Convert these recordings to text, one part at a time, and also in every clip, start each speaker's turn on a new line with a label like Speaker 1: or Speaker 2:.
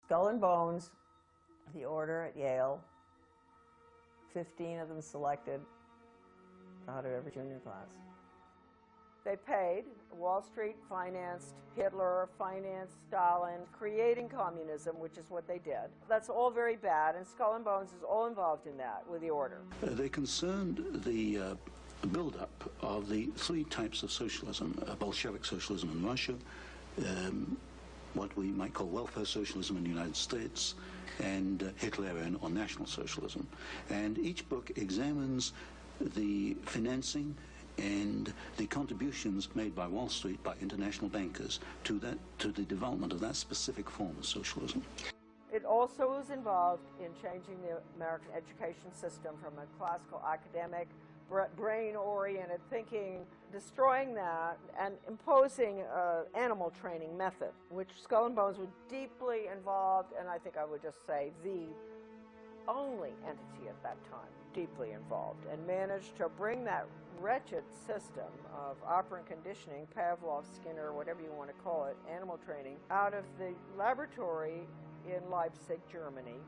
Speaker 1: Skull and Bones, the order at Yale, 15 of them selected out of every junior class. They paid. Wall Street financed Hitler, financed Stalin, creating communism, which is what they did. That's all very bad, and Skull and Bones is all involved in that with the order.
Speaker 2: They concerned the build-up of the three types of socialism: Bolshevik socialism in Russia, what we might call welfare socialism in the United States, and Hitlerian or National Socialism. And each book examines the financing and the contributions made by Wall Street, by international bankers, to the development of that specific form of socialism.
Speaker 1: It also was involved in changing the American education system from a classical academic, brain-oriented thinking, destroying that, and imposing an animal training method, which Skull and Bones was deeply involved, and I think I would just say the only entity at that time deeply involved, and managed to bring that wretched system of operant conditioning, Pavlov, Skinner, whatever you want to call it, animal training, out of the laboratory in Leipzig, Germany,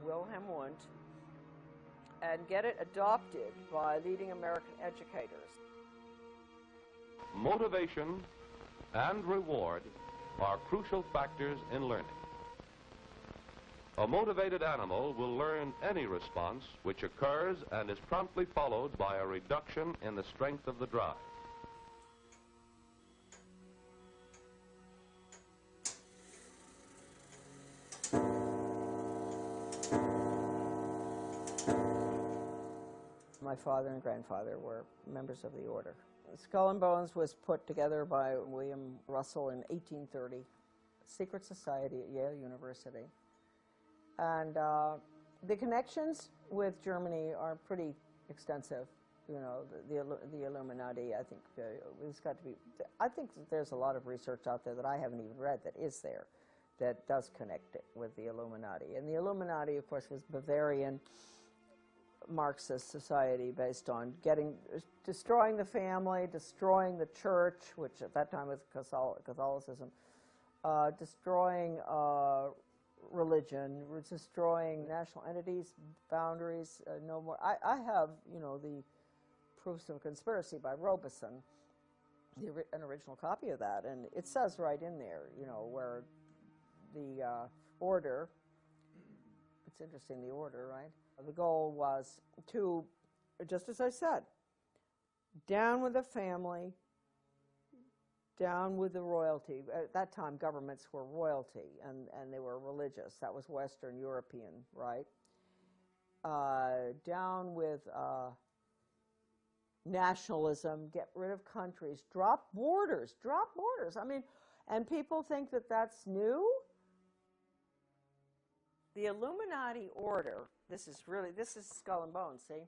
Speaker 1: Wilhelm Wundt, and get it adopted by leading American educators.
Speaker 3: Motivation and reward are crucial factors in learning. A motivated animal will learn any response which occurs and is promptly followed by a reduction in the strength of the drive.
Speaker 1: My father and grandfather were members of the order. Skull and Bones was put together by William Russell in 1830, secret society at Yale University. And the connections with Germany are pretty extensive. You know, the Illuminati, I think it's got to be, I think that there's a lot of research out there that I haven't even read that is there, that does connect it with the Illuminati. And the Illuminati, of course, was Bavarian Marxist society based on destroying the family, destroying the church, which at that time was Catholicism, destroying religion, destroying national entities, boundaries, no more. I have, you know, the Proofs of Conspiracy by Robeson, an original copy of that, and it says right in there, you know, where the order, it's interesting, the order, right? The goal was to, just as I said, down with the family, down with the royalty. At that time, governments were royalty, and they were religious. That was Western European, right? Down with nationalism, get rid of countries, drop borders, drop borders. I mean, and people think that that's new. The Illuminati order, this is Skull and Bones, see?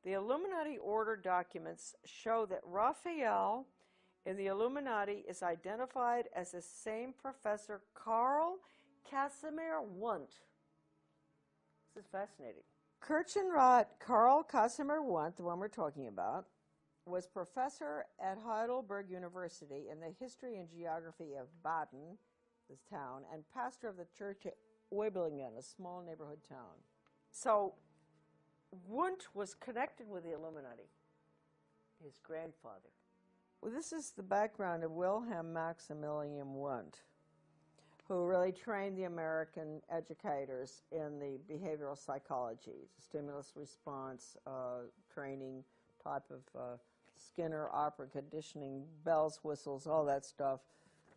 Speaker 1: The Illuminati order documents show that Raphael in the Illuminati is identified as the same professor Karl Casimir Wundt. This is fascinating. Kirchenrat Karl Casimir Wundt, the one we're talking about, was professor at Heidelberg University in the history and geography of Baden, this town, and pastor of the church at Weblingen, a small neighborhood town. So Wundt was connected with the Illuminati, his grandfather. Well, this is the background of Wilhelm Maximilian Wundt, who really trained the American educators in the behavioral psychology, stimulus response training type of Skinner, operant conditioning, bells, whistles, all that stuff,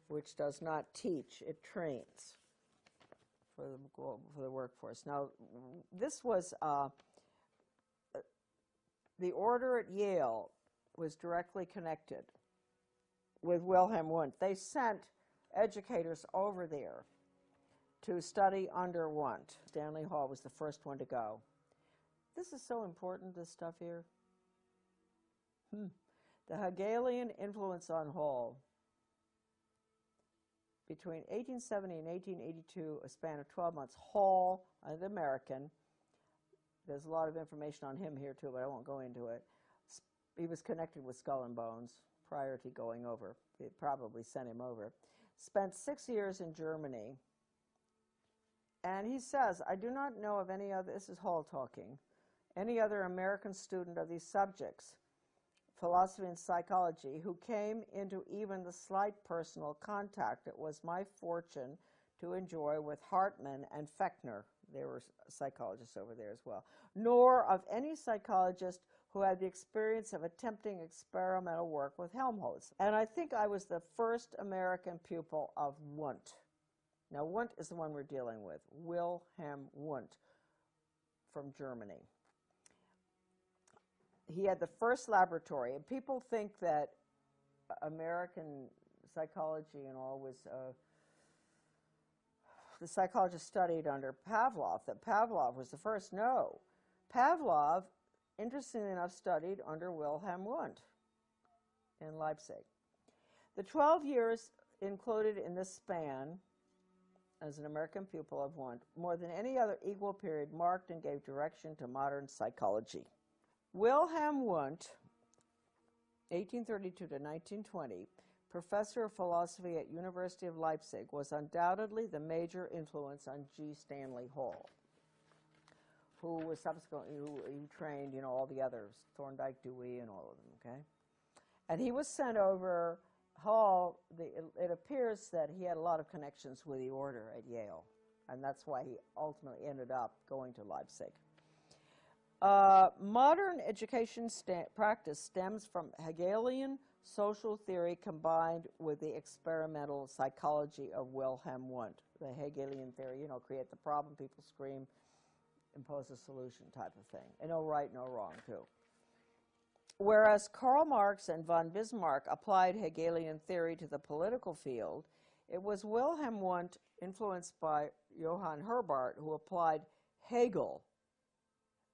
Speaker 1: which does not teach, it trains for the workforce. Now, this was, the order at Yale was directly connected with Wilhelm Wundt. They sent educators over there to study under Wundt. Stanley Hall was the first one to go. This is so important, this stuff here. The Hegelian influence on Hall. Between 1870 and 1882, a span of 12 months, Hall, an American, there's a lot of information on him here too, but I won't go into it. He was connected with Skull and Bones prior to going over. They probably sent him over. Spent 6 years in Germany And he says, I do not know of any other, this is Hall talking, any other American student of these subjects, philosophy and psychology, who came into even the slight personal contact it was my fortune to enjoy with Hartmann and Fechner. They were psychologists over there as well. Nor of any psychologist who had the experience of attempting experimental work with Helmholtz. And I think I was the first American pupil of Wundt. Now, Wundt is the one we're dealing with, Wilhelm Wundt from Germany. He had the first laboratory, and people think that American psychology and all was, the psychologist studied under Pavlov, that Pavlov was the first. No. Pavlov, interestingly enough, studied under Wilhelm Wundt in Leipzig. The 12 years included in this span as an American pupil of Wundt, more than any other equal period, marked and gave direction to modern psychology. Wilhelm Wundt, 1832 to 1920, professor of philosophy at University of Leipzig, was undoubtedly the major influence on G. Stanley Hall, who was subsequently, who trained, all the others, Thorndike, Dewey, and all of them, okay? And he was sent over. Hall, it appears that he had a lot of connections with the order at Yale, and that's why he ultimately ended up going to Leipzig. Modern education practice stems from Hegelian social theory combined with the experimental psychology of Wilhelm Wundt. The Hegelian theory, create the problem, people scream, impose a solution type of thing. And no right, no wrong, too. Whereas Karl Marx and von Bismarck applied Hegelian theory to the political field, it was Wilhelm Wundt, influenced by Johann Herbart, who applied Hegel,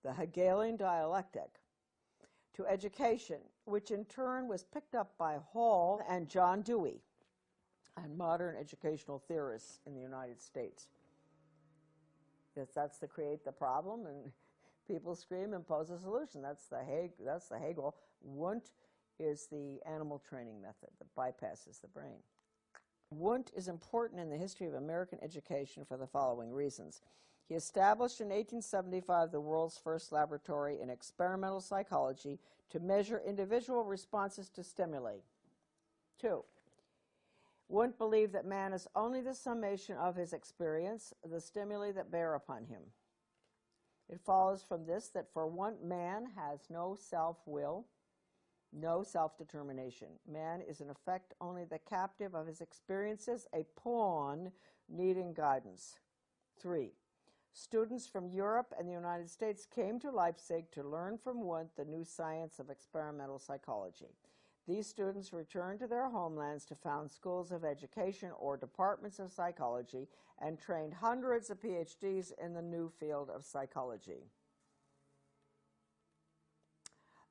Speaker 1: the Hegelian dialectic, to education, which in turn was picked up by Hall and John Dewey and modern educational theorists in the United States. That's to create the problem and people scream, impose a solution. That's the Hegel. Wundt is the animal training method that bypasses the brain. Wundt is important in the history of American education for the following reasons. He established in 1875 the world's first laboratory in experimental psychology to measure individual responses to stimuli. 2. Wundt believed that man is only the summation of his experience, the stimuli that bear upon him. It follows from this that for one, man has no self-will, no self-determination. Man is in effect only the captive of his experiences, a pawn needing guidance. 3. Students from Europe and the United States came to Leipzig to learn from Wundt the new science of experimental psychology. These students returned to their homelands to found schools of education or departments of psychology and trained hundreds of PhDs in the new field of psychology.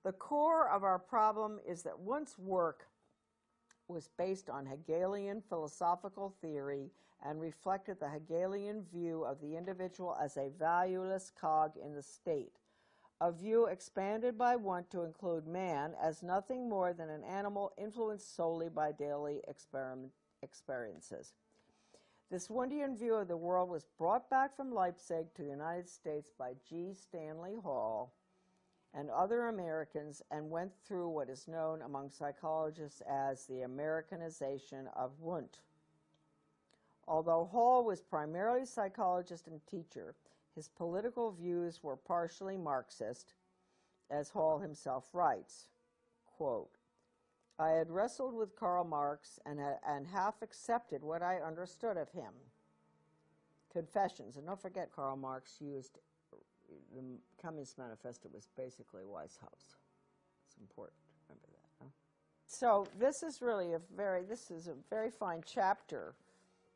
Speaker 1: The core of our problem is that Wundt's work was based on Hegelian philosophical theory and reflected the Hegelian view of the individual as a valueless cog in the state, a view expanded by Wundt to include man as nothing more than an animal influenced solely by daily experiences. This Wundtian view of the world was brought back from Leipzig to the United States by G. Stanley Hall and other Americans and went through what is known among psychologists as the Americanization of Wundt. Although Hall was primarily a psychologist and teacher, his political views were partially Marxist, as Hall himself writes, quote, I had wrestled with Karl Marx and half accepted what I understood of him. Confessions, and don't forget Karl Marx used, the Communist Manifesto was basically Weishaupt. It's important to remember that, huh? So this is really a very fine chapter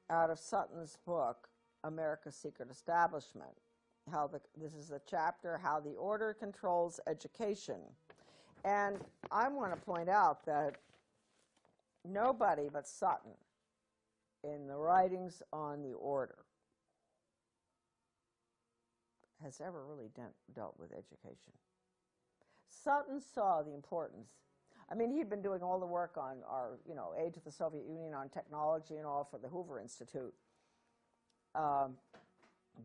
Speaker 1: out of Sutton's book, America's Secret Establishment. This is a chapter, How the Order Controls Education. And I want to point out that nobody but Sutton in the writings on the order has ever really dealt with education. Sutton saw the importance. I mean, he'd been doing all the work on our, aid to the Soviet Union on technology and all for the Hoover Institute.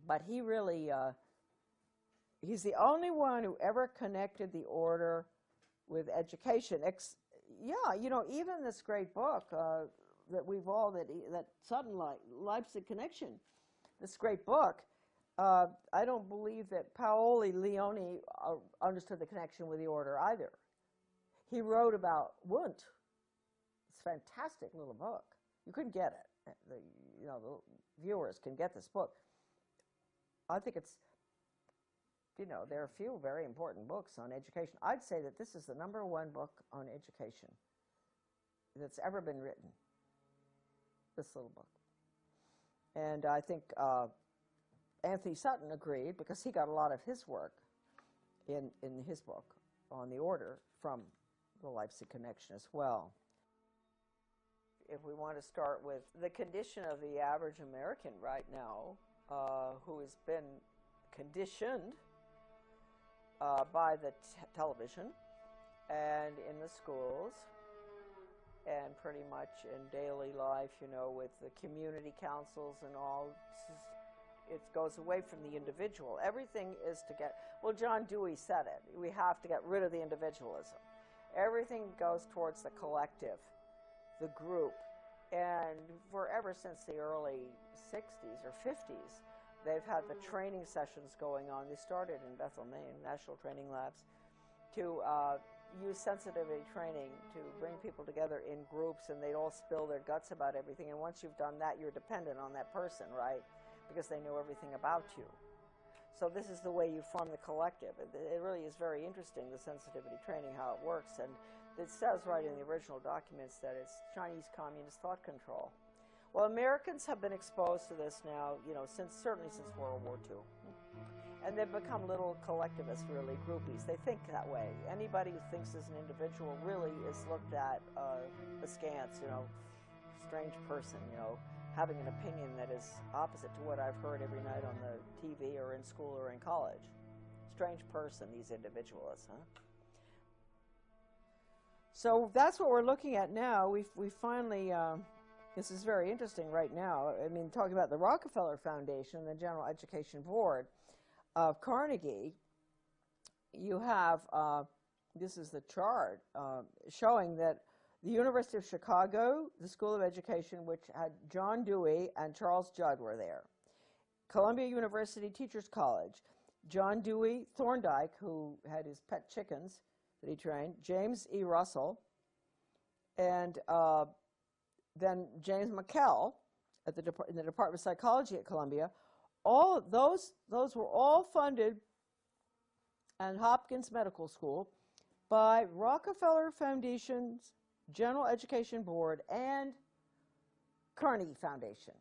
Speaker 1: But he really, he's the only one who ever connected the order with education. Yeah, you know, even this great book that we've all, that Sutton Leipzig Connection, this great book, I don't believe that Paoli Leone understood the connection with the order either. He wrote about Wundt. It's a fantastic little book. You couldn't get it. The viewers can get this book. I think it's, you know, there are a few very important books on education. I'd say that this is the #1 book on education that's ever been written, this little book. And I think Anthony Sutton agreed, because he got a lot of his work in his book on the order from the Leipzig Connection as well. If we want to start with the condition of the average American right now, who has been conditioned by the television and in the schools and pretty much in daily life, you know, with the community councils and all, it goes away from the individual. Everything is to get, well, John Dewey said it, we have to get rid of the individualism. Everything goes towards the collective, the group. And ever since the early 60s or 50s, they've had the training sessions going on. They started in Bethel, Maine, National Training Labs, to use sensitivity training to bring people together in groups, and they'd all spill their guts about everything. And once you've done that, you're dependent on that person, right? Because they know everything about you. So this is the way you form the collective. It really is very interesting, the sensitivity training, how it works. And it says right in the original documents that it's Chinese communist thought control. Well, Americans have been exposed to this now, you know, certainly since World War II. And they've become little collectivists, really, groupies. They think that way. Anybody who thinks as an individual really is looked at askance, you know, strange person, you know, having an opinion that is opposite to what I've heard every night on the TV or in school or in college. Strange person, these individualists, huh? So that's what we're looking at now. We finally, this is very interesting right now. I mean, talking about the Rockefeller Foundation, the General Education Board of Carnegie, you have, this is the chart showing that the University of Chicago, the School of Education, which had John Dewey and Charles Judd were there. Columbia University Teachers College, John Dewey Thorndike, who had his pet chickens that he trained, James E. Russell, and then James McKell at in the Department of Psychology at Columbia. All those were all funded, and Hopkins Medical School, by Rockefeller Foundation's General Education Board and Carnegie Foundation.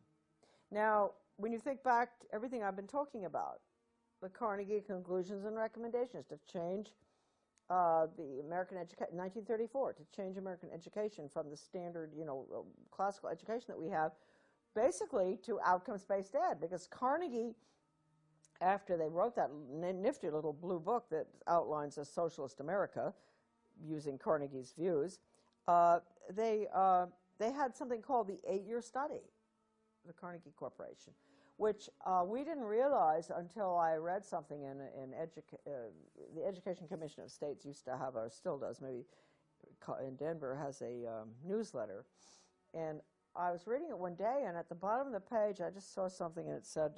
Speaker 1: Now, when you think back to everything I've been talking about, the Carnegie Conclusions and Recommendations to change the American education, 1934, to change American education from the standard, you know, classical education that we have, basically to outcomes-based ed, because Carnegie, after they wrote that nifty little blue book that outlines a socialist America using Carnegie's views, they had something called the 8-year study, the Carnegie Corporation, which we didn't realize until I read something in the Education Commission of States used to have, or still does, maybe in Denver, has a newsletter. And I was reading it one day, and at the bottom of the page, I just saw something, and it said,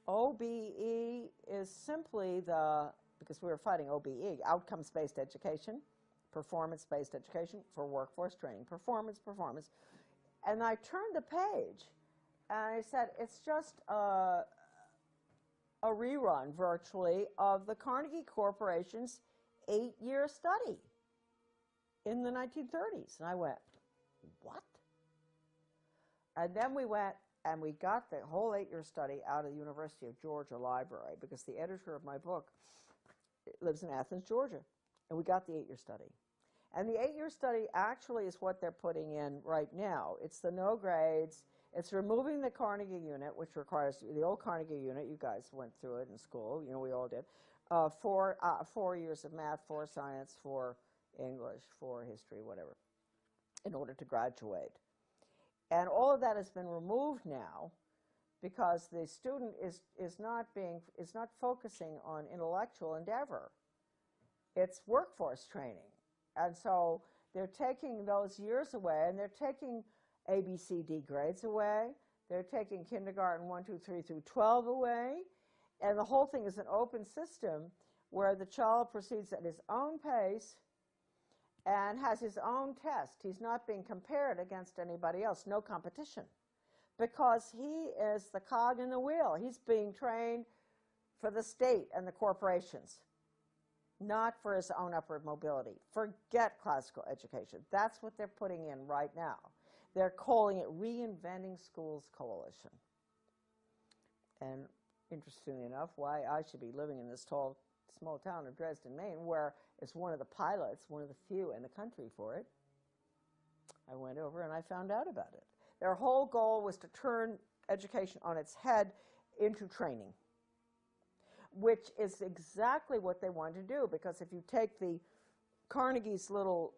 Speaker 1: OBE is simply because we were fighting OBE, outcomes-based education, performance-based education for workforce training, performance. And I turned the page, and I said, it's just a rerun, virtually, of the Carnegie Corporation's 8-year study in the 1930s. And I went, what? And then we went and we got the whole 8-year study out of the University of Georgia Library, because the editor of my book lives in Athens, Georgia. And we got the 8-year study. And the 8-year study actually is what they're putting in right now. It's the no grades. It's removing the Carnegie unit, which requires the old Carnegie unit. You guys went through it in school. You know, we all did. 4 years of math, 4 science, 4 English, 4 history, whatever, in order to graduate. And all of that has been removed now, because the student is not focusing on intellectual endeavor. It's workforce training. And so they're taking those years away, and they're taking ABCD grades away. They're taking kindergarten 1, 2, 3 through 12 away. And the whole thing is an open system where the child proceeds at his own pace and has his own test. He's not being compared against anybody else, no competition, because he is the cog in the wheel. He's being trained for the state and the corporations, not for his own upward mobility. Forget classical education. That's what they're putting in right now. They're calling it Reinventing Schools Coalition. And interestingly enough, why I should be living in this small town of Dresden, Maine, where it's one of the pilots, one of the few in the country for it. I went over and I found out about it. Their whole goal was to turn education on its head into training, which is exactly what they want to do, because if you take the Carnegie's little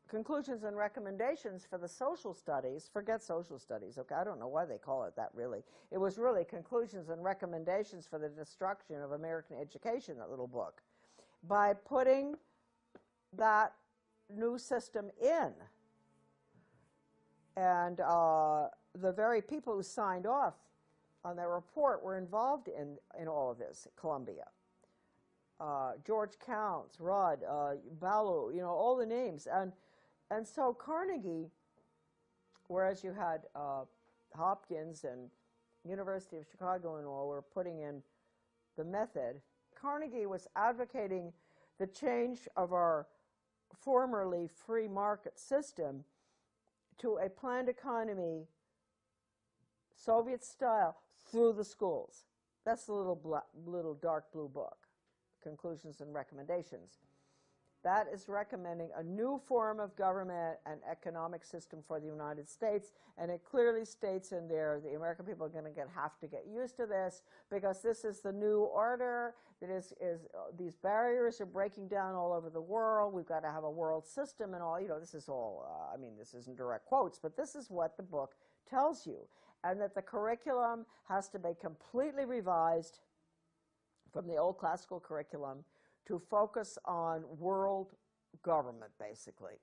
Speaker 1: conclusions and recommendations for the social studies, forget social studies, okay, I don't know why they call it that really. It was really conclusions and recommendations for the destruction of American education, that little book. By putting that new system in, and the very people who signed off on their report were involved in all of this, Columbia. George Counts, Rudd, Ballou, you know, all the names. And so Carnegie, whereas you had Hopkins and University of Chicago and all were putting in the method, Carnegie was advocating the change of our formerly free market system to a planned economy, Soviet style, through the schools. That's the little dark blue book, Conclusions and Recommendations. That is recommending a new form of government and economic system for the United States, and it clearly states in there the American people are going to have to get used to this, because this is the new order. That these barriers are breaking down all over the world. We've got to have a world system and all. You know, this is all. I mean, this isn't direct quotes, but this is what the book tells you, and that the curriculum has to be completely revised from the old classical curriculum to focus on world government, basically.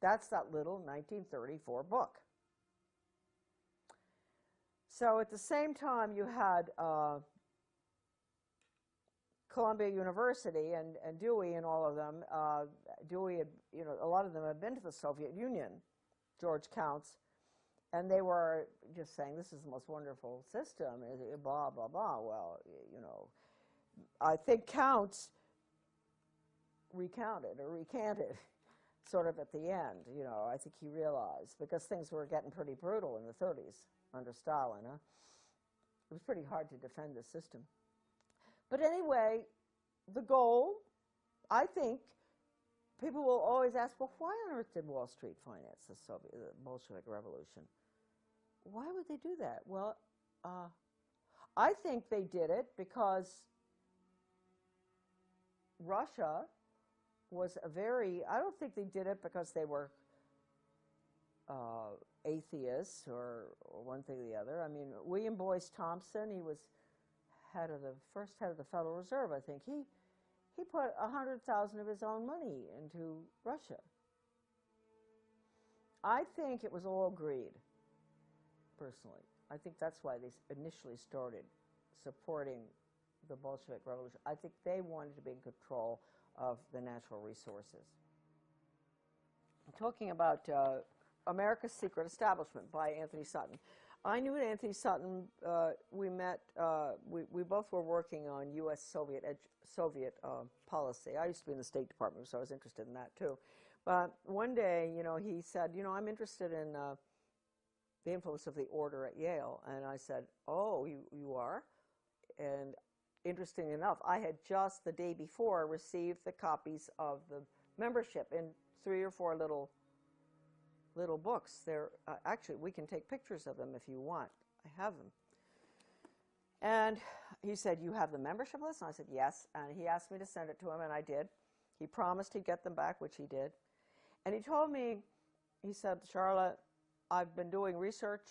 Speaker 1: That's that little 1934 book. So at the same time, you had Columbia University and Dewey and all of them. Dewey had, you know, a lot of them had been to the Soviet Union, George Counts, and they were just saying, this is the most wonderful system, blah, blah, blah. Well, you know, I think Counts recounted or recanted sort of at the end, you know. I think he realized, because things were getting pretty brutal in the 30s under Stalin. It was pretty hard to defend the system. But anyway, the goal, I think, people will always ask, well, why on earth did Wall Street finance the Bolshevik Revolution? Why would they do that? Well, I think they did it because Russia was I don't think they did it because they were atheists or one thing or the other. I mean, William Boyce Thompson, he was first head of the Federal Reserve, I think. He put $100,000 of his own money into Russia. I think it was all greed, personally. I think that's why they initially started supporting the Bolshevik Revolution. I think they wanted to be in control of the natural resources. I'm talking about America's Secret Establishment by Anthony Sutton. I knew Anthony Sutton. We met. We both were working on U.S.-Soviet policy. I used to be in the State Department, so I was interested in that too. But one day, you know, he said, you know, I'm interested in the influence of the order at Yale. And I said, oh, you are? And interestingly enough, I had just the day before received the copies of the membership in 3 or 4 little books. They're actually, we can take pictures of them if you want. I have them. And he said, you have the membership list? And I said, yes. And he asked me to send it to him, and I did. He promised he'd get them back, which he did. And he told me, he said, Charlotte, I've been doing research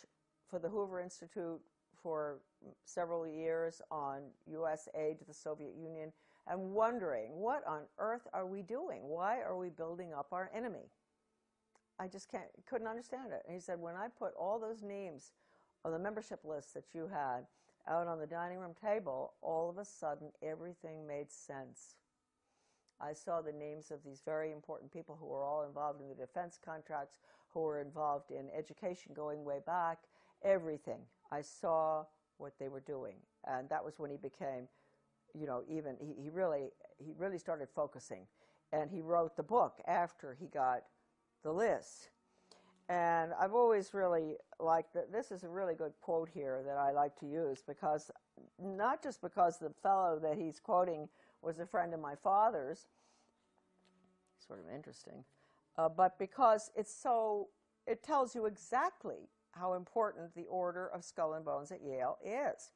Speaker 1: for the Hoover Institute for several years on U.S. aid to the Soviet Union and wondering, what on earth are we doing? Why are we building up our enemy? I just couldn't understand it. And he said, when I put all those names on the membership list that you had out on the dining room table, all of a sudden everything made sense. I saw the names of these very important people who were all involved in the defense contracts, who were involved in education going way back, everything. I saw what they were doing. And that was when he became, you know, even, he really started focusing. And he wrote the book after he got the list. And I've always really liked that. This is a really good quote here that I like to use, because not just because the fellow that he's quoting was a friend of my father's, sort of interesting, but because it tells you exactly how important the Order of Skull and Bones at Yale is.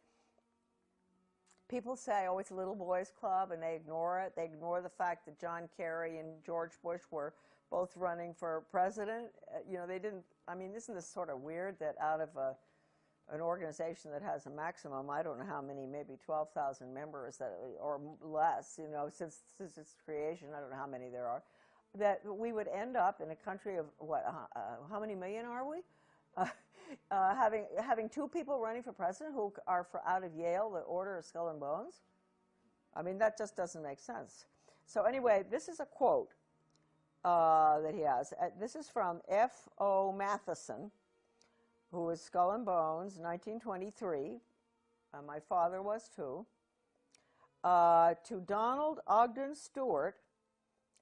Speaker 1: People say, oh, it's a little boys club, and they ignore it. They ignore the fact that John Kerry and George Bush were both running for president. You know, they didn't, I mean, isn't this sort of weird that out of an organization that has a maximum, I don't know how many, maybe 12,000 members or less, you know, since its creation, I don't know how many there are, that we would end up in a country of, what, how many million are we? Having two people running for president who are out of Yale, the Order of Skull and Bones? I mean, that just doesn't make sense. So anyway, this is a quote that he has. This is from F.O. Matheson, who was Skull and Bones, 1923. My father was too. To Donald Ogden Stewart,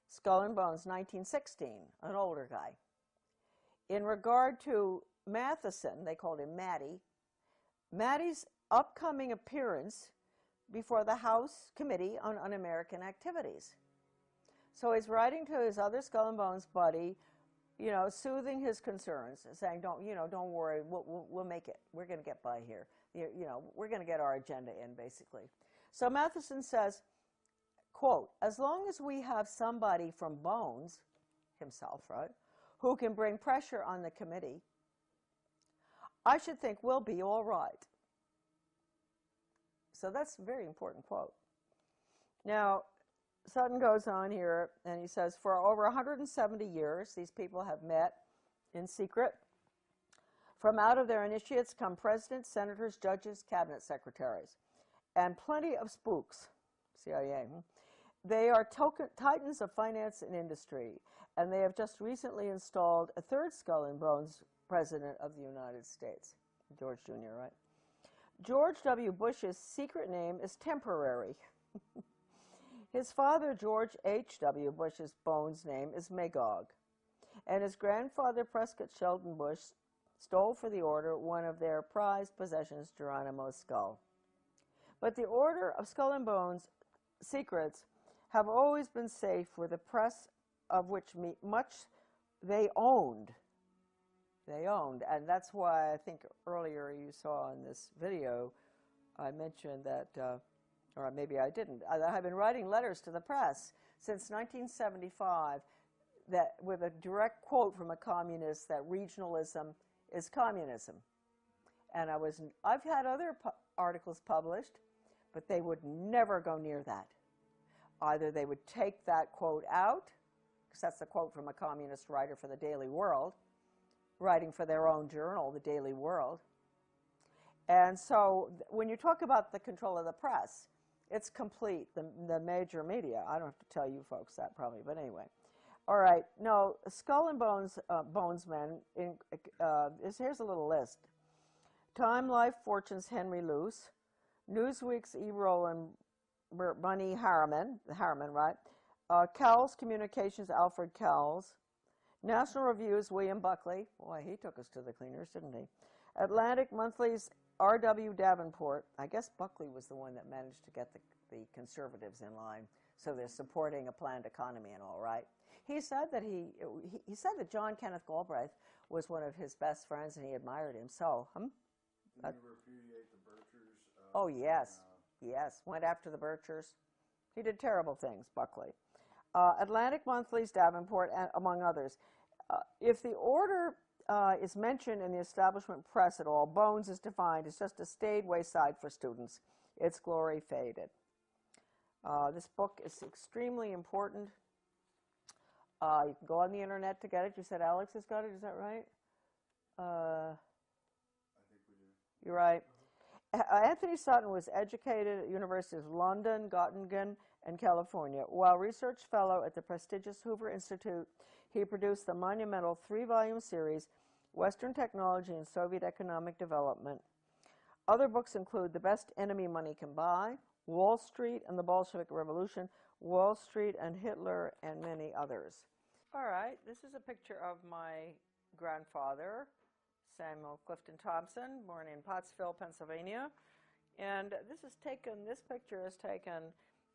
Speaker 1: Skull and Bones, 1916, an older guy. In regard to Matheson, they called him Matty, Matty's upcoming appearance before the House Committee on Un-American Activities. So he's writing to his other Skull and Bones buddy, you know, soothing his concerns, saying, don't worry, we'll make it. We're going to get by here. You know, we're going to get our agenda in, basically. So Matheson says, quote, as long as we have somebody from Bones, himself, right, who can bring pressure on the committee, I should think we'll be all right. So that's a very important quote. Now, Sutton goes on here, and he says, for over 170 years, these people have met in secret. From out of their initiates come presidents, senators, judges, cabinet secretaries, and plenty of spooks, CIA. They are titans of finance and industry, and they have just recently installed a third Skull and Bones president of the United States, George Jr., right? George W. Bush's secret name is Temporary. His father, George H.W. Bush's Bones name is Magog, and his grandfather, Prescott Sheldon Bush, stole for the order one of their prized possessions, Geronimo's skull. But the Order of Skull and Bones secrets have always been safe for the press, of which much they owned. They owned, and that's why I think earlier you saw in this video, I mentioned that, or maybe I didn't. I've been writing letters to the press since 1975 that, with a direct quote from a communist, that regionalism is communism. And I've had other articles published, but they would never go near that. Either they would take that quote out, because that's a quote from a communist writer for the Daily World, writing for their own journal, the Daily World. And so when you talk about the control of the press, it's complete, the major media. I don't have to tell you folks that probably, but anyway. All right, no, Skull and Bones, Bonesmen, here's a little list. Time, Life, Fortunes, Henry Luce, Newsweek's E. Roland Bunny Harriman, right? Cowles Communications, Alfred Cowles. National Review's William Buckley. Boy, he took us to the cleaners, didn't he? Atlantic Monthly's R.W. Davenport. I guess Buckley was the one that managed to get the conservatives in line, so they're supporting a planned economy and all, right? He said that he said that John Kenneth Galbraith was one of his best friends, and he admired him. So,
Speaker 4: Did he repudiate the Birchers?
Speaker 1: Oh yes, yes. Went after the Birchers. He did terrible things, Buckley. Atlantic Monthly's Davenport, among others. If the Order is mentioned in the establishment press at all. Bones is defined as just a staid wayside for students. Its glory faded. This book is extremely important. You can go on the internet to get it. You said Alex has got it, is that right?
Speaker 4: I think we do.
Speaker 1: You're right. Anthony Sutton was educated at the Universities of London, Göttingen, and California. While research fellow at the prestigious Hoover Institute, he produced the monumental 3-volume series, Western Technology and Soviet Economic Development. Other books include The Best Enemy Money Can Buy, Wall Street and the Bolshevik Revolution, Wall Street and Hitler, and many others. All right, this is a picture of my grandfather, Samuel Clifton Thompson, born in Pottsville, Pennsylvania. And this picture is taken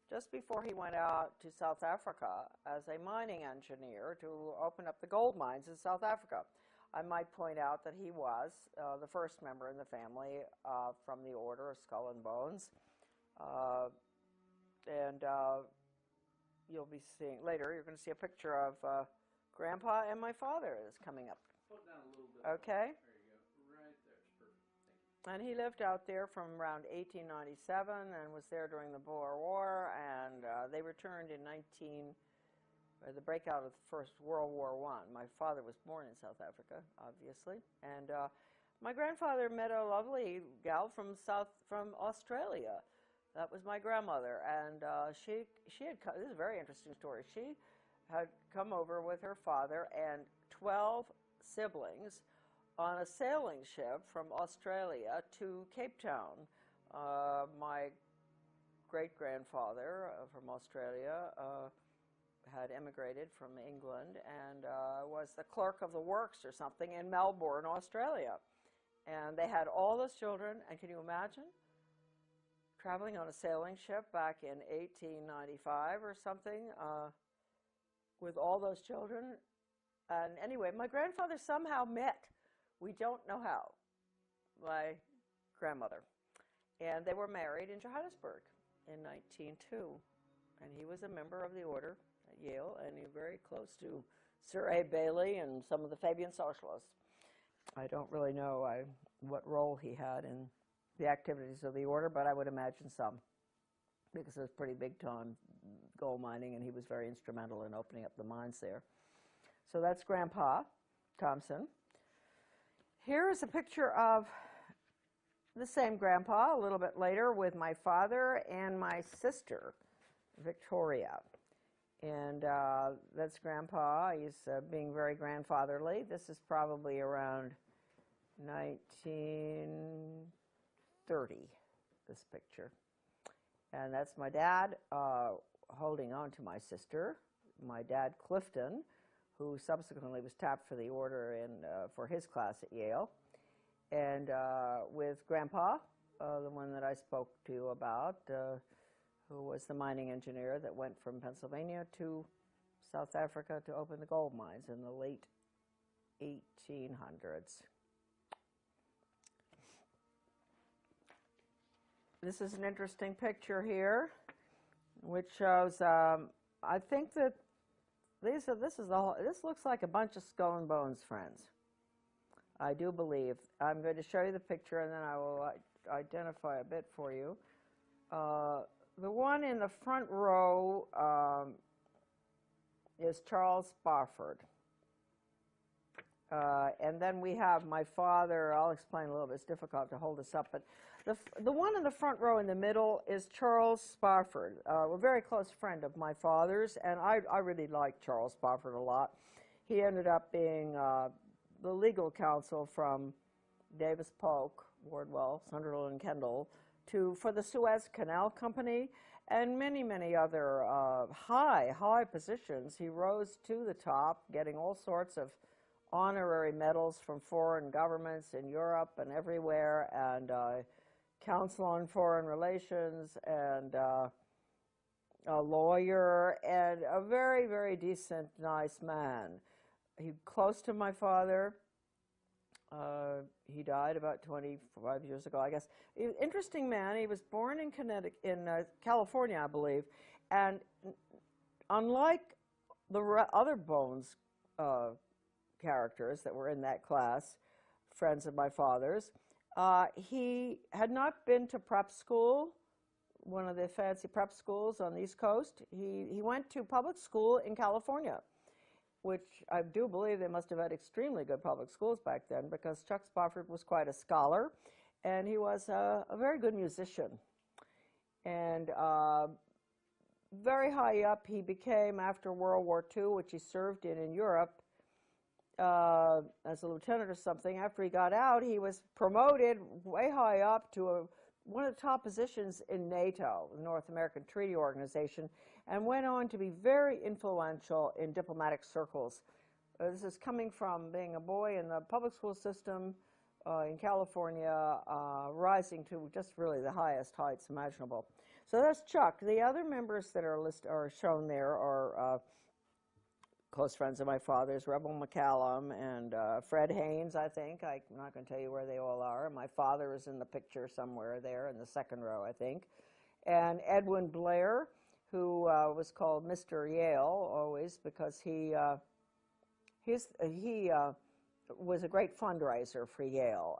Speaker 1: just before he went out to South Africa as a mining engineer to open up the gold mines in South Africa. I might point out that he was the first member in the family from the Order of Skull and Bones. You'll be seeing later, you're going to see a picture of Grandpa and my father is coming up.
Speaker 4: Pull it down a little bit.
Speaker 1: Okay.
Speaker 4: There you go. Right there. It's perfect. Thank you.
Speaker 1: And he lived out there from around 1897 and was there during the Boer War, and they returned in the breakout of the First World War I. My father was born in South Africa, obviously, and my grandfather met a lovely gal from Australia. That was my grandmother, and she had come, this is a very interesting story. She had come over with her father and 12 siblings on a sailing ship from Australia to Cape Town. My great-grandfather from Australia had immigrated from England and was the clerk of the works or something in Melbourne, Australia. And they had all those children, and can you imagine traveling on a sailing ship back in 1895 or something with all those children? And anyway, my grandfather somehow met, we don't know how, my grandmother. And they were married in Johannesburg in 1902. And he was a member of the order at Yale, and he was very close to Sir A. Bailey and some of the Fabian socialists. I don't really know what role he had in the activities of the order, but I would imagine some, because it was pretty big time gold mining, and he was very instrumental in opening up the mines there. So that's Grandpa Thompson. Here is a picture of the same Grandpa a little bit later with my father and my sister, Victoria. And that's Grandpa. He's being very grandfatherly. This is probably around 1930, this picture. And that's my dad holding on to my sister, my dad Clifton, who subsequently was tapped for the order for his class at Yale, and with Grandpa, the one that I spoke to you about, who was the mining engineer that went from Pennsylvania to South Africa to open the gold mines in the late 1800s. This is an interesting picture here, which shows, I think that this looks like a bunch of skull and bones friends. I do believe. I'm going to show you the picture, and then I will identify a bit for you. The one in the front row is Charles Spofford. And then we have my father. I'll explain a little bit. It's difficult to hold this up, but the one in the front row in the middle is Charles Spofford, a very close friend of my father's, and I really like Charles Spofford a lot. He ended up being the legal counsel from Davis Polk, Wardwell, Sunderland, and Kendall for the Suez Canal Company and many, many other high positions. He rose to the top, getting all sorts of honorary medals from foreign governments in Europe and everywhere, and counsel on foreign relations, and a lawyer, and a very, very decent, nice man. He close to my father. He died about 25 years ago, I guess. Interesting man. He was born in California, I believe, and unlike the other Bones characters that were in that class, friends of my father's. He had not been to prep school, one of the fancy prep schools on the East Coast. He went to public school in California, which I do believe they must have had extremely good public schools back then, because Chuck Spofford was quite a scholar, and he was a very good musician. And very high up he became after World War II, which he served in Europe as a lieutenant or something. After he got out, he was promoted way high up to one of the top positions in NATO, the North American Treaty Organization, and went on to be very influential in diplomatic circles. This is coming from being a boy in the public school system in California, rising to just really the highest heights imaginable. So that's Chuck. The other members that are shown there are close friends of my father's, Rebel McCallum and Fred Haynes, I think. I'm not going to tell you where they all are. My father is in the picture somewhere there in the second row, I think. And Edwin Blair, who was called Mr. Yale always because he was a great fundraiser for Yale.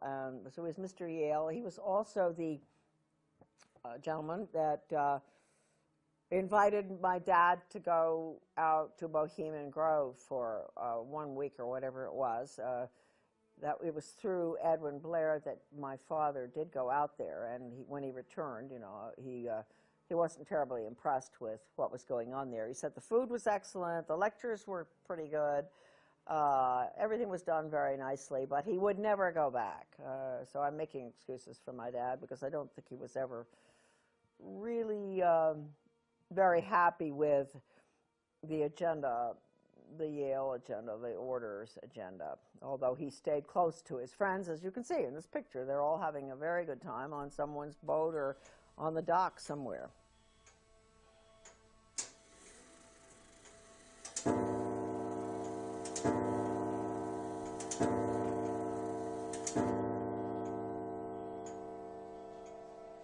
Speaker 1: So he was Mr. Yale. He was also the gentleman that invited my dad to go out to Bohemian Grove for 1 week or whatever it was. That it was through Edwin Blair that my father did go out there, and when he returned, you know, he wasn't terribly impressed with what was going on there. He said the food was excellent, the lectures were pretty good, everything was done very nicely, but he would never go back. So I'm making excuses for my dad because I don't think he was ever really very happy with the agenda, the Yale agenda, the orders agenda, although he stayed close to his friends, as you can see in this picture. They're all having a very good time on someone's boat or on the dock somewhere.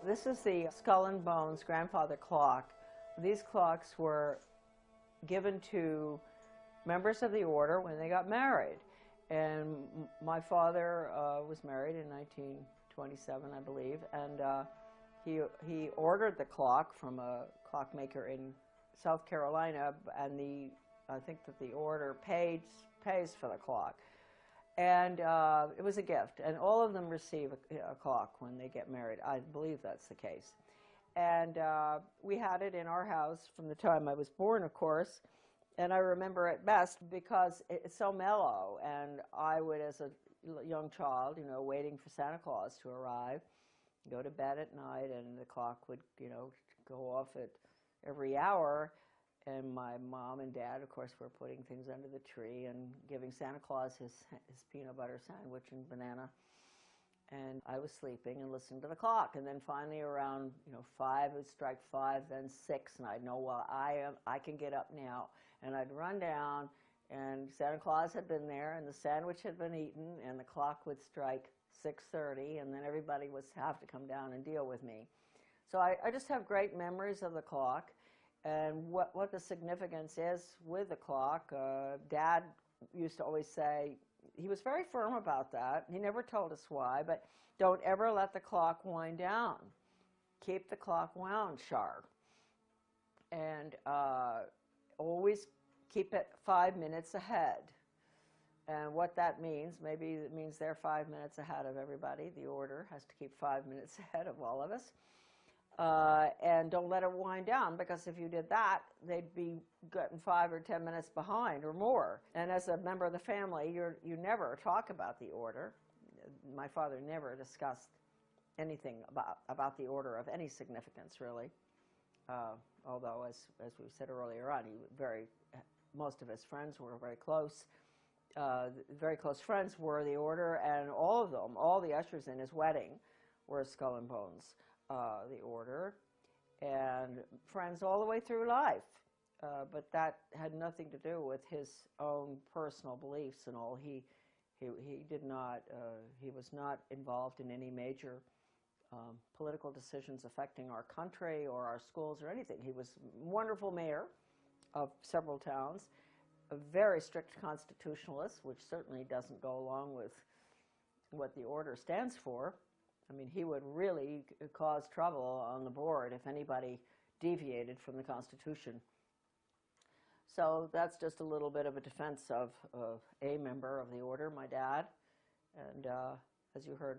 Speaker 1: This is the Skull and Bones grandfather clock. These clocks were given to members of the order when they got married. And my father was married in 1927, I believe, and he ordered the clock from a clockmaker in South Carolina, and I think that the order pays for the clock. And it was a gift, and all of them receive a clock when they get married. I believe that's the case. And we had it in our house from the time I was born, of course, and I remember it best because it's so mellow, and I would, as a young child, you know, waiting for Santa Claus to arrive, go to bed at night, and the clock would, you know, go off at every hour. And my mom and dad, of course, were putting things under the tree and giving Santa Claus his peanut butter sandwich and banana. And I was sleeping and listening to the clock. And then finally around, you know, 5, it would strike 5, then 6, and I'd know, well, I can get up now. And I'd run down, and Santa Claus had been there, and the sandwich had been eaten, and the clock would strike 6:30, and then everybody would have to come down and deal with me. So I just have great memories of the clock. And what the significance is with the clock. Dad used to always say, he was very firm about that. He never told us why, but don't ever let the clock wind down. Keep the clock wound sharp. And always keep it 5 minutes ahead. And what that means, maybe it means they're 5 minutes ahead of everybody. The order has to keep 5 minutes ahead of all of us. And don't let it wind down, because if you did that, they'd be getting 5 or 10 minutes behind or more. And as a member of the family, you never talk about the order. My father never discussed anything about the order of any significance, really. Although, as we said earlier on, most of his friends were very close. Very close friends were the order, and all of them, all the ushers in his wedding, were Skull and Bones. The order, and friends all the way through life. But that had nothing to do with his own personal beliefs and all. He was not involved in any major political decisions affecting our country or our schools or anything. He was a wonderful mayor of several towns, a very strict constitutionalist, which certainly doesn't go along with what the order stands for. I mean, he would really cause trouble on the board if anybody deviated from the Constitution. So that's just a little bit of a defense of a member of the order, my dad. And as you heard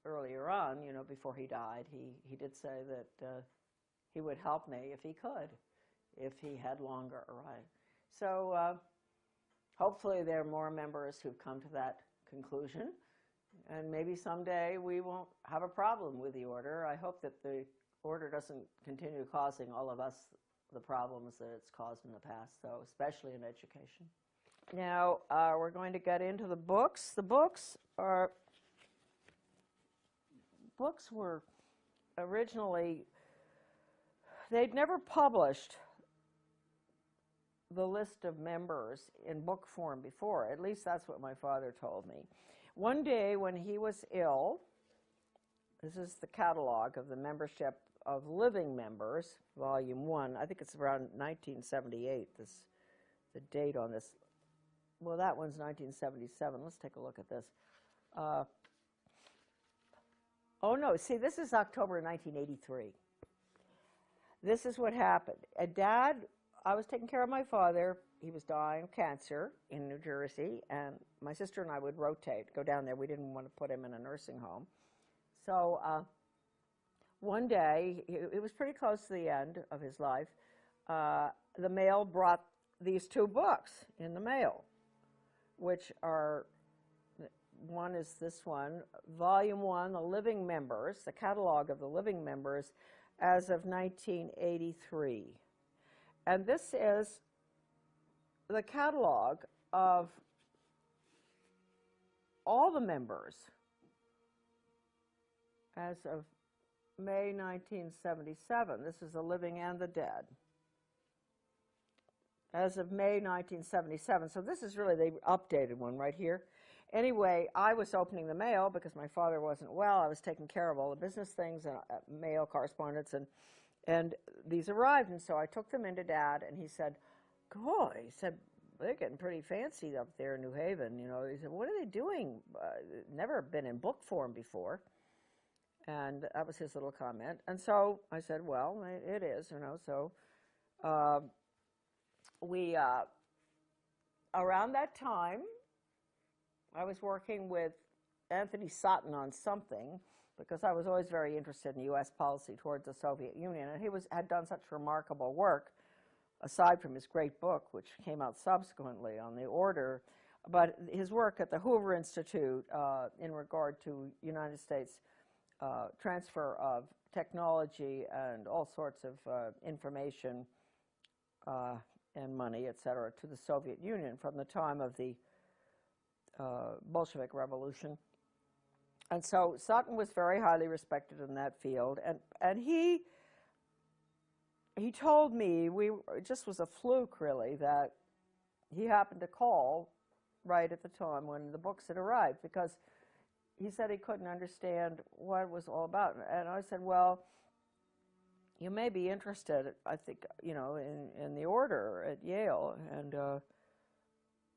Speaker 1: earlier on, you know, before he died, he did say that he would help me if he could, if he had longer right. So hopefully there are more members who've come to that conclusion, and maybe someday we won't have a problem with the order. I hope that the order doesn't continue causing all of us the problems that it's caused in the past, though, especially in education. Now we're going to get into the books. The books were originally, they'd never published the list of members in book form before. At least that's what my father told me. One day when he was ill, this is the catalog of the membership of living members, volume 1. I think it's around 1978, the date on this. Well, that one's 1977. Let's take a look at this. Oh, no, see, this is October 1983. This is what happened. Dad, I was taking care of my father. He was dying of cancer in New Jersey, and my sister and I would rotate, go down there. We didn't want to put him in a nursing home. So one day, it was pretty close to the end of his life, the mail brought these 2 books in the mail, which are, one is this one, Volume 1, The Living Members, the catalog of the living members as of 1983. And this is the catalog of all the members as of May 1977. This is the living and the dead. As of May 1977. So this is really the updated one right here. Anyway, I was opening the mail because my father wasn't well. I was taking care of all the business things and mail correspondence, and these arrived. And so I took them into Dad, and he said, "Cool." He said, "They're getting pretty fancy up there in New Haven." You know, he said, "What are they doing? Never been in book form before." And that was his little comment. And so I said, "Well, it is, you know." So we, around that time, I was working with Anthony Sutton on something, because I was always very interested in U.S. policy towards the Soviet Union, and he had done such remarkable work, aside from his great book, which came out subsequently on the order, but his work at the Hoover Institute in regard to United States transfer of technology and all sorts of information and money, et cetera, to the Soviet Union from the time of the Bolshevik Revolution. And so Sutton was very highly respected in that field, and he told me, it just was a fluke really, that he happened to call right at the time when the books had arrived, because he said he couldn't understand what it was all about. And I said, "Well, you may be interested, I think, you know, in the order at Yale." And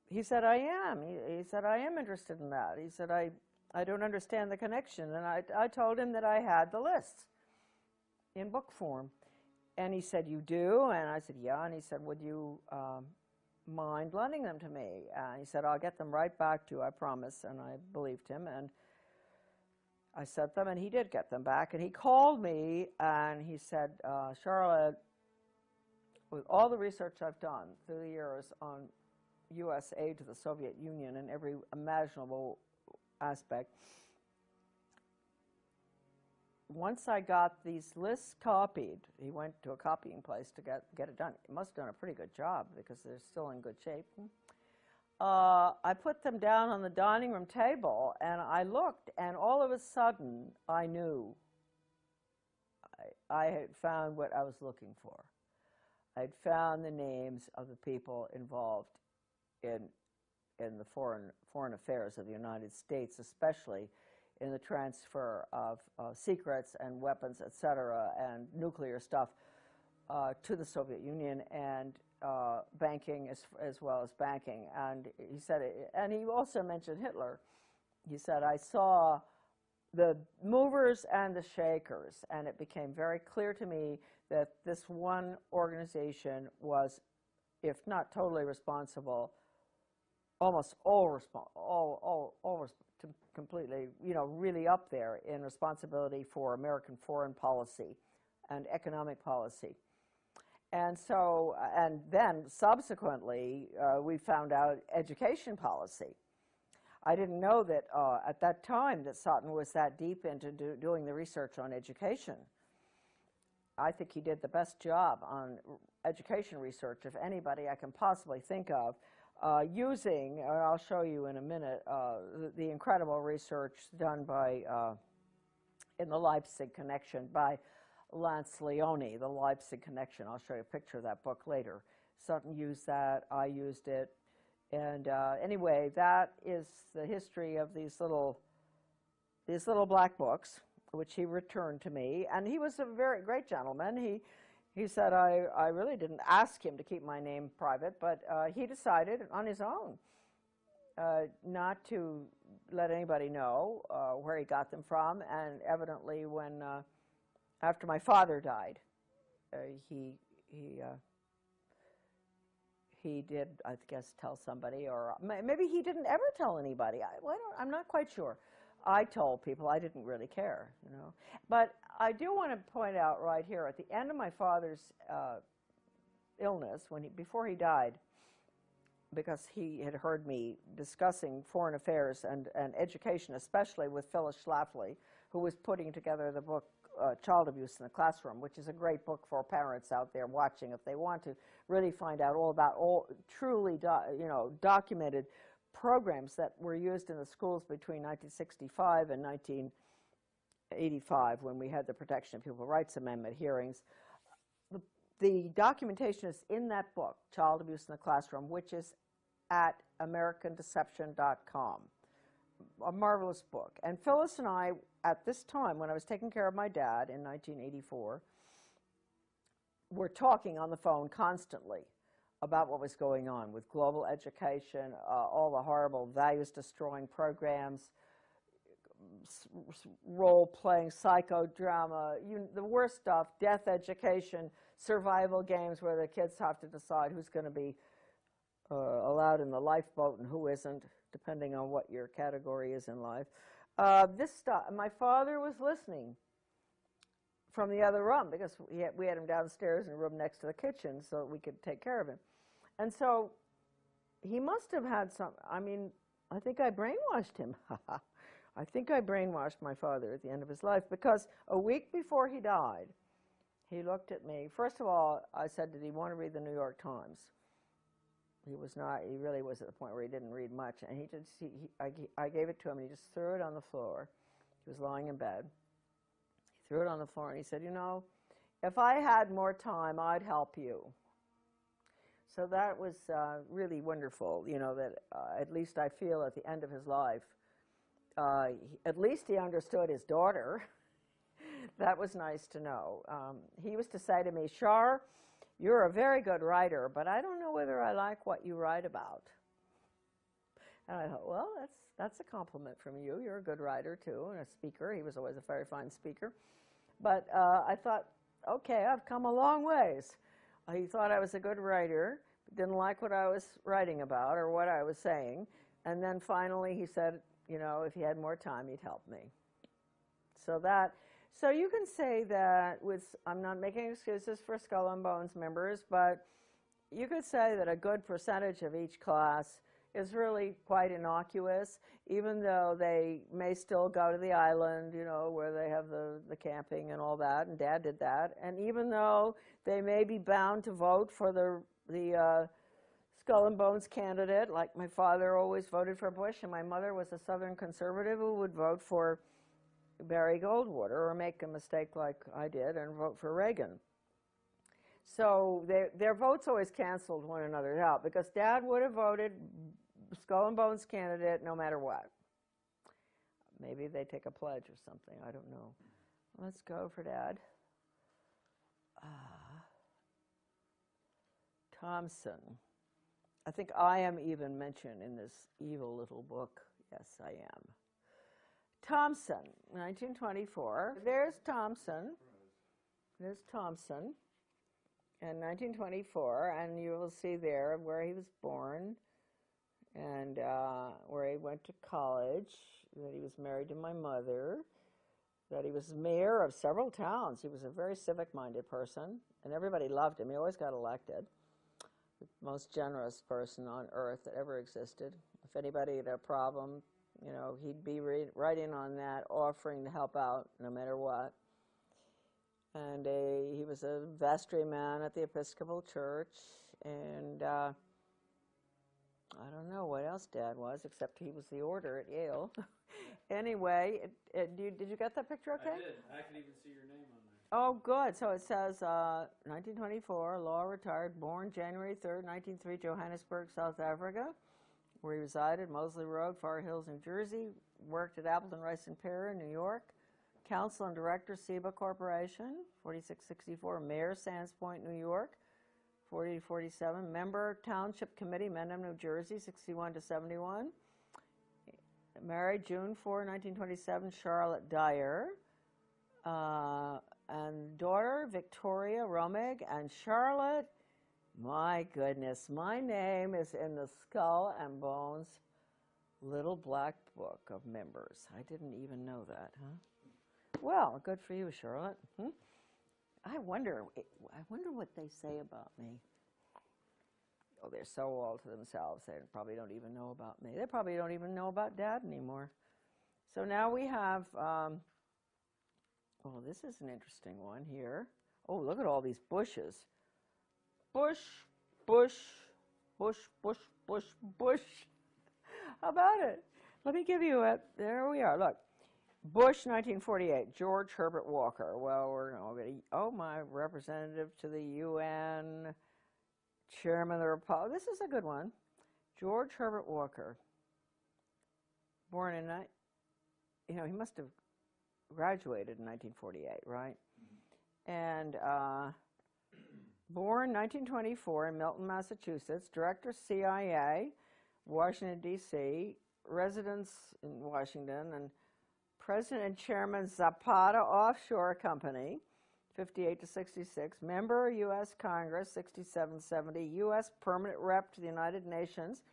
Speaker 1: he said, "I am." He said, "I am interested in that." He said, I don't understand the connection. And I told him that I had the lists in book form. And he said, "You do?" And I said, "Yeah." And he said, "Would you mind lending them to me?" And he said, "I'll get them right back to you, I promise." And I believed him, and I sent them, and he did get them back. And he called me, and he said, "Charlotte, with all the research I've done through the years on U.S. aid to the Soviet Union in every imaginable aspect, once I got these lists copied," he went to a copying place to get it done. He must have done a pretty good job because they're still in good shape. I put them down on the dining room table, and I looked, and all of a sudden I knew I had found what I was looking for. I'd found the names of the people involved in the foreign affairs of the United States, especially in the transfer of secrets and weapons, et cetera, and nuclear stuff to the Soviet Union. And banking as well as banking. And he said, and he also mentioned Hitler. He said, I saw the movers and the shakers, and it became very clear to me that this one organization was, if not totally responsible, almost completely, really up there in responsibility for American foreign policy and economic policy. And so, and then subsequently, we found out education policy. I didn't know that at that time that Sutton was that deep into doing the research on education. I think he did the best job on education research of anybody I can possibly think of, using, I'll show you in a minute, the incredible research done by, in the Leipzig Connection by Lance Leone, the Leipzig Connection. I'll show you a picture of that book later. Sutton used that, I used it. And anyway, that is the history of these little black books, which he returned to me. And he was a very great gentleman. He said, I really didn't ask him to keep my name private, but he decided on his own not to let anybody know where he got them from. And evidently, when after my father died, he did, I guess, tell somebody, or maybe he didn't ever tell anybody. I'm not quite sure. I told people. I didn't really care, But I do want to point out right here, at the end of my father's illness, before he died, because he had heard me discussing foreign affairs and education, especially with Phyllis Schlafly, who was putting together the book Child Abuse in the Classroom, which is a great book for parents out there watching if they want to really find out all about truly documented programs that were used in the schools between 1965 and 1985, when we had the Protection of Pupil Rights Amendment hearings. The documentation is in that book, Child Abuse in the Classroom, which is at AmericanDeception.com. A marvelous book. And Phyllis and I, at this time, when I was taking care of my dad in 1984, were talking on the phone constantly about what was going on with global education, all the horrible values-destroying programs, role-playing, psychodrama, the worst stuff, death education, survival games where the kids have to decide who's going to be allowed in the lifeboat and who isn't, depending on what your category is in life. This stuff, my father was listening from the other room, because we had him downstairs in a room next to the kitchen so that we could take care of him. And so he must have had some, I think I brainwashed him. I think I brainwashed my father at the end of his life, because a week before he died, he looked at me. First of all, I said, did he want to read the New York Times? He was not. He really was at the point where he didn't read much. And I gave it to him, and he just threw it on the floor. He was lying in bed. He threw it on the floor, and he said, if I had more time, I'd help you. So that was really wonderful, that at least I feel at the end of his life, at least he understood his daughter. That was nice to know. He used to say to me, Shar, you're a very good writer, but I don't know whether I like what you write about. And I thought, well, that's a compliment from you. You're a good writer, too, and a speaker. He was always a very fine speaker. But I thought, okay, I've come a long ways. He thought I was a good writer, didn't like what I was writing about or what I was saying. And then finally he said, if he had more time, he'd help me. So you can say that I'm not making excuses for Skull and Bones members, but you could say that a good percentage of each class is really quite innocuous, even though they may still go to the island, where they have the camping and all that, and Dad did that, and even though they may be bound to vote for the Skull and Bones candidate, like my father always voted for Bush, and my mother was a Southern conservative who would vote for Barry Goldwater, or make a mistake like I did and vote for Reagan. So their votes always canceled one another out, because Dad would have voted Skull and Bones candidate no matter what. Maybe they take a pledge or something, I don't know. Let's go for Dad. Thompson. I think I am even mentioned in this evil little book. Yes, I am. Thompson, 1924. There's Thompson. There's Thompson in 1924, and you will see there where he was born and where he went to college, that he was married to my mother, that he was mayor of several towns. He was a very civic-minded person, and everybody loved him. He always got elected. The most generous person on earth that ever existed. If anybody had a problem, you know, he'd be right in on that, offering to help out no matter what. And he was a vestryman at the Episcopal Church, and I don't know what else Dad was, except he was the order at Yale. Anyway, did you get that picture okay?
Speaker 4: I did. I can even see your name on there.
Speaker 1: Oh, good. So it says 1924, law retired, born January 3rd, 1903, Johannesburg, South Africa, where he resided, Moseley Road, Far Hills, New Jersey, worked at Appleton, Rice and Perry, New York, counsel and director, SEBA Corporation, 4664, mayor, Sands Point, New York, 40 to 47, member, Township Committee, Mendham, New Jersey, 61 to 71, married June 4, 1927, Charlotte Dyer, and daughter, Victoria Romig, and Charlotte, my goodness, my name is in the Skull and Bones little black book of members. I didn't even know that, huh? Well, good for you, Charlotte. I wonder what they say about me. Oh, they're so all to themselves. They probably don't even know about me. They probably don't even know about Dad anymore. So now we have, oh, this is an interesting one here. Oh, look at all these bushes. Bush, bush, bush, bush, bush, bush. How about it? Let me give you a, there we are, look. Bush, 1948, George Herbert Walker. Well, we're already, oh, my representative to the UN, chairman of the Republic. This is a good one. George Herbert Walker, born in, you know, he must have graduated in 1948, right? And born 1924 in Milton, Massachusetts, director CIA, Washington, D.C., residence in Washington, and President and Chairman Zapata Offshore Company, 58 to 66, member U.S. Congress, 67-70, U.S. Permanent Rep to the United Nations,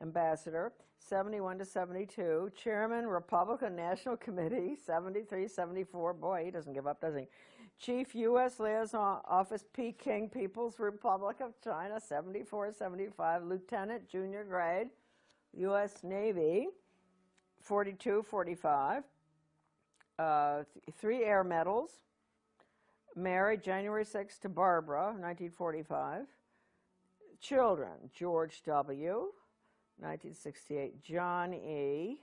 Speaker 1: Ambassador, 71 to 72, Chairman, Republican National Committee, 73-74, boy, he doesn't give up, does he? Chief U.S. Liaison Office, Peking People's Republic of China, 74-75, Lieutenant, junior grade, U.S. Navy, 42-45, 3 air medals, married January 6 to Barbara, 1945. Children, George W., 1968, John E.,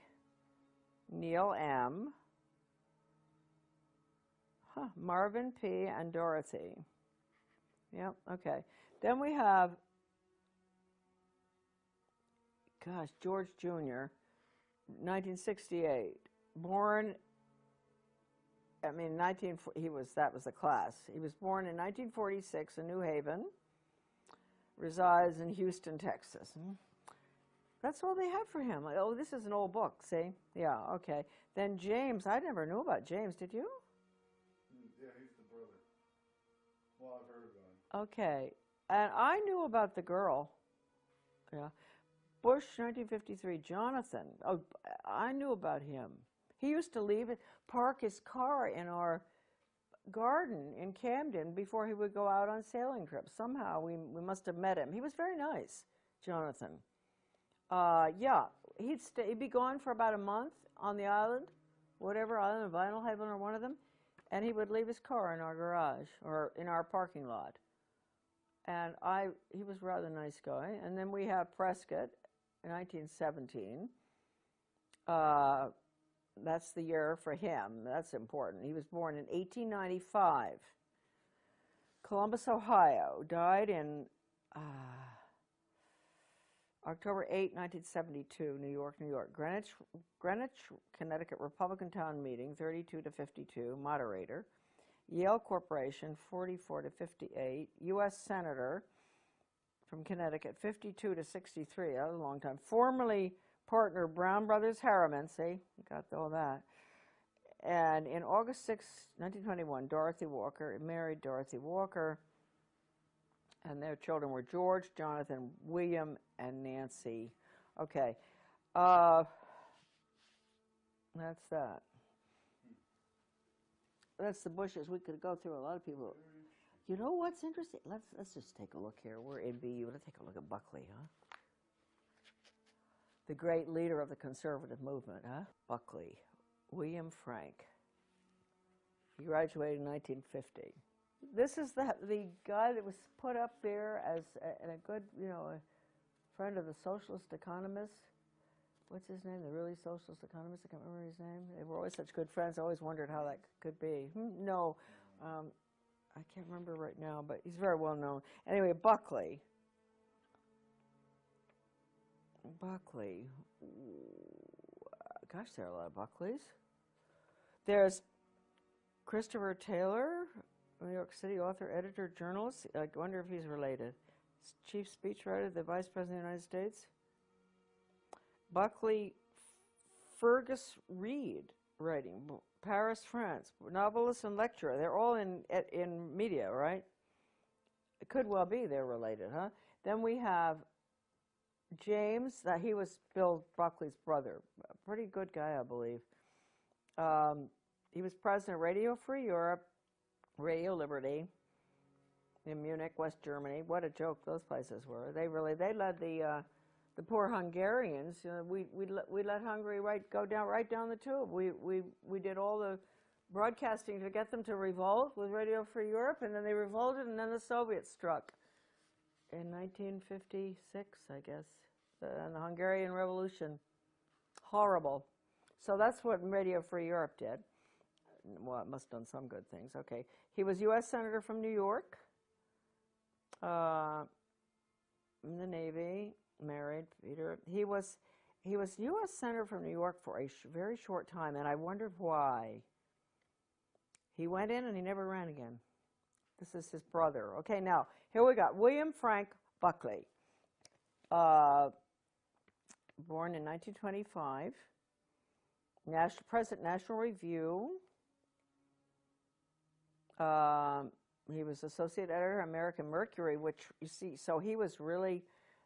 Speaker 1: Neil M., Marvin P., and Dorothy. Yep, okay. Then we have, gosh, George Jr., 1968, born, I mean, that was the class. He was born in 1946 in New Haven, resides in Houston, Texas. That's all they have for him. Oh, this is an old book, see? Yeah, okay. Then James, I never knew about James, did you?
Speaker 4: Yeah, he's the brother. Well, I've heard about him.
Speaker 1: Okay, and I knew about the girl. Yeah. Bush, 1953, Jonathan. Oh, I knew about him. He used to park his car in our garden in Camden before he would go out on sailing trips. Somehow we must have met him. He was very nice, Jonathan. Yeah, he'd be gone for about a month on the island, whatever island, Vinyl Haven or one of them, and he would leave his car in our garage or in our parking lot. And he was a rather nice guy. And then we have Prescott, 1917. That's the year for him. That's important. He was born in 1895. Columbus, Ohio. Died in October 8, 1972, New York, New York. Greenwich, Connecticut Republican Town Meeting, 32 to 52, moderator. Yale Corporation, 44 to 58, U.S. Senator, from Connecticut, 52 to 63. That was a long time. Formerly partner Brown Brothers Harriman, see, you got all that. And in August 6, 1921, Dorothy Walker married Dorothy Walker, and their children were George, Jonathan, William, and Nancy. Okay, that's that. That's the Bushes. We could go through a lot of people. You know what's interesting? Let's just take a look here. We're in BU. Let's take a look at Buckley, huh? The great leader of the conservative movement, huh? Buckley, William Frank. He graduated in 1950. This is the guy that was put up there as a good, a friend of the socialist economists. What's his name? The really socialist economist? I can't remember his name. They were always such good friends. I always wondered how that could be. No, I can't remember right now, but he's very well known. Anyway, Buckley. Buckley. Gosh, there are a lot of Buckleys. There's Christopher Taylor, New York City author, editor, journalist. I wonder if he's related. Chief speechwriter, the Vice President of the United States. Buckley Fergus Reed, writing, Paris, France. Novelist and lecturer. They're all in media, right? It could well be they're related, huh? Then we have James, he was Bill Buckley's brother. A pretty good guy, I believe. He was president of Radio Free Europe, Radio Liberty, in Munich, West Germany. What a joke those places were. They led the poor Hungarians. We let Hungary go right down the tube. We did all the broadcasting to get them to revolt with Radio Free Europe, and then they revolted, and then the Soviets struck in 1956, I guess, and the Hungarian Revolution. Horrible. So that's what Radio Free Europe did. Well, it must have done some good things. Okay. He was U.S. Senator from New York, in the Navy, married, Peter. He was U.S. Senator from New York for a very short time, and I wondered why. He went in and he never ran again. This is his brother. Okay, now, here we got William Frank Buckley, born in 1925, President National Review. He was associate editor of American Mercury, which, you see, so he was really,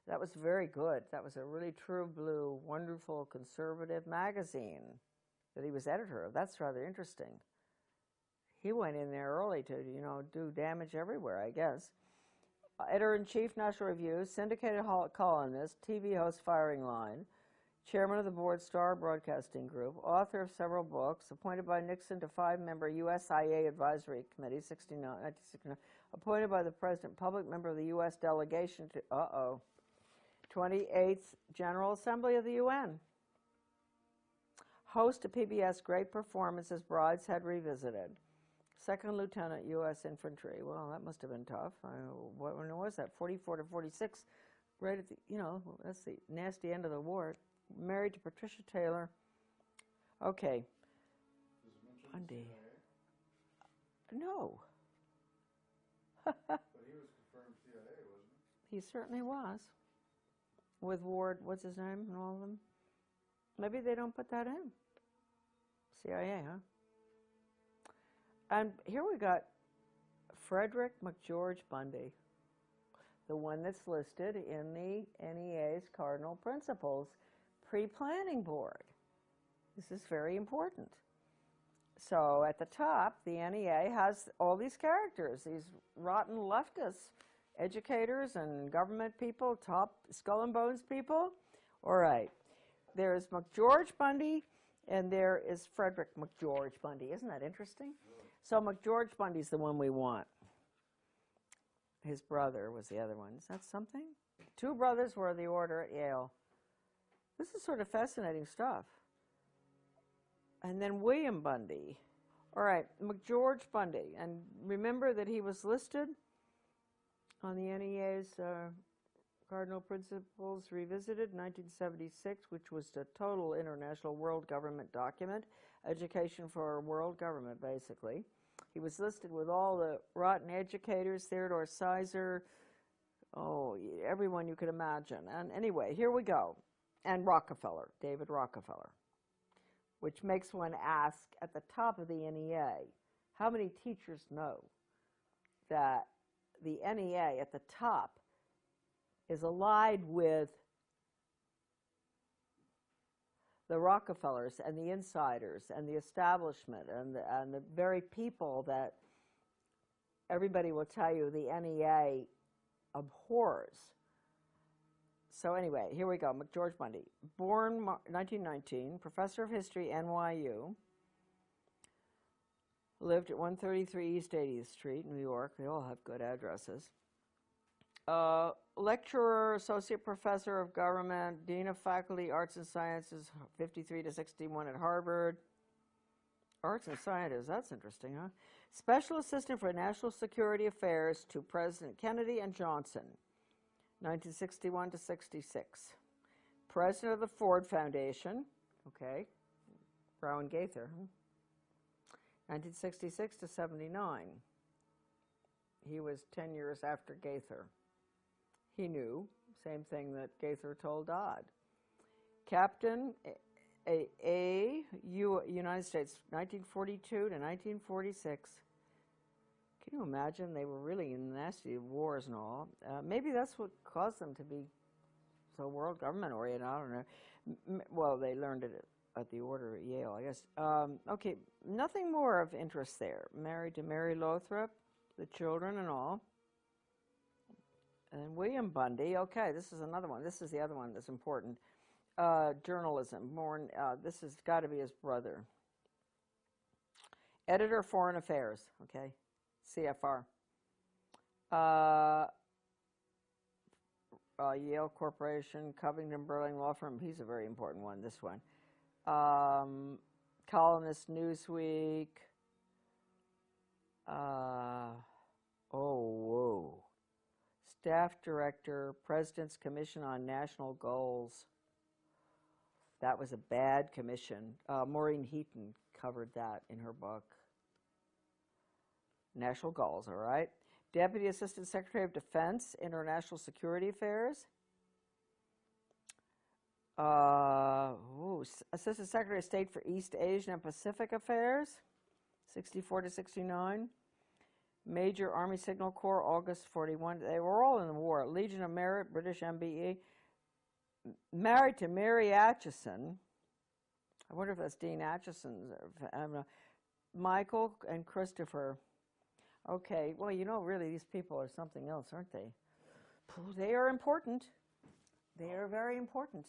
Speaker 1: that was very good. That was a really true blue, wonderful conservative magazine that he was editor of. That's rather interesting. He went in there early to, do damage everywhere, I guess. Editor-in-chief, National Review, syndicated columnist, TV host, Firing Line, chairman of the board, Star Broadcasting Group, author of several books, appointed by Nixon to 5-member USIA Advisory Committee, 1969, appointed by the President, public member of the U.S. delegation to, 28th General Assembly of the UN. Host of PBS Great Performances, Brideshead Revisited. Second Lieutenant, U.S. Infantry. Well, that must have been tough. When was that? 44 to 46. Right at the, that's the nasty end of the war. Married to Patricia Taylor. Okay. Bundy. No.
Speaker 4: But he was confirmed CIA, wasn't he?
Speaker 1: He certainly was. With Ward, what's his name, and all of them. Maybe they don't put that in. CIA, huh? And here we got Frederick McGeorge Bundy, the one that's listed in the NEA's Cardinal Principles Pre-Planning Board. This is very important. So at the top, the NEA has all these characters, these rotten leftists, educators and government people, top skull and bones people. All right. There's McGeorge Bundy, and there is Frederick McGeorge Bundy. Isn't that interesting? So McGeorge Bundy's the one we want. His brother was the other one. Is that something? 2 brothers were of the order at Yale. This is sort of fascinating stuff. And then William Bundy. All right, McGeorge Bundy. And remember that he was listed on the NEA's Cardinal Principles Revisited, 1976, which was the total international world government document, education for world government, basically. He was listed with all the rotten educators, Theodore Sizer, Oh, everyone you could imagine. And anyway, here we go. And Rockefeller, David Rockefeller, which makes one ask at the top of the NEA, how many teachers know that the NEA at the top is allied with the Rockefellers and the insiders and the establishment and the very people that everybody will tell you the NEA abhors. So anyway, here we go. George Bundy, born 1919, professor of history, NYU, lived at 133 East 80th Street, New York. They all have good addresses. Lecturer, associate professor of government, dean of faculty, arts and sciences, 53 to 61 at Harvard. Arts and sciences, that's interesting, huh? Special assistant for national security affairs to President Kennedy and Johnson, 1961 to 66. President of the Ford Foundation, okay, Rowan Gaither, 1966 to 79. He was 10 years after Gaither. He knew, same thing that Gaither told Dodd. Captain United States, 1942 to 1946. Can you imagine? They were really in nasty wars and all. Maybe that's what caused them to be so world government oriented. I don't know. Well, they learned it at the order at Yale, I guess. Okay, nothing more of interest there. Married to Mary Lothrop, the children and all. And William Bundy, okay, this is another one. This is the other one that's important. Journalism, born, this has got to be his brother. Editor, Foreign Affairs, okay, CFR. Yale Corporation, Covington Burling Law Firm, he's a very important one, this one. Columnist, Newsweek. Oh, whoa. Staff Director, President's Commission on National Goals. That was a bad commission. Maureen Heaton covered that in her book. National Goals, all right. Deputy Assistant Secretary of Defense, International Security Affairs. Assistant Secretary of State for East Asian and Pacific Affairs, 64 to 69. Major Army Signal Corps, August 41. They were all in the war. Legion of Merit, British MBE. Married to Mary Atchison. I wonder if that's Dean Atchison's. I don't know. Michael and Christopher. Okay, well, you know, really, these people are something else, aren't they? They are important. They are very important.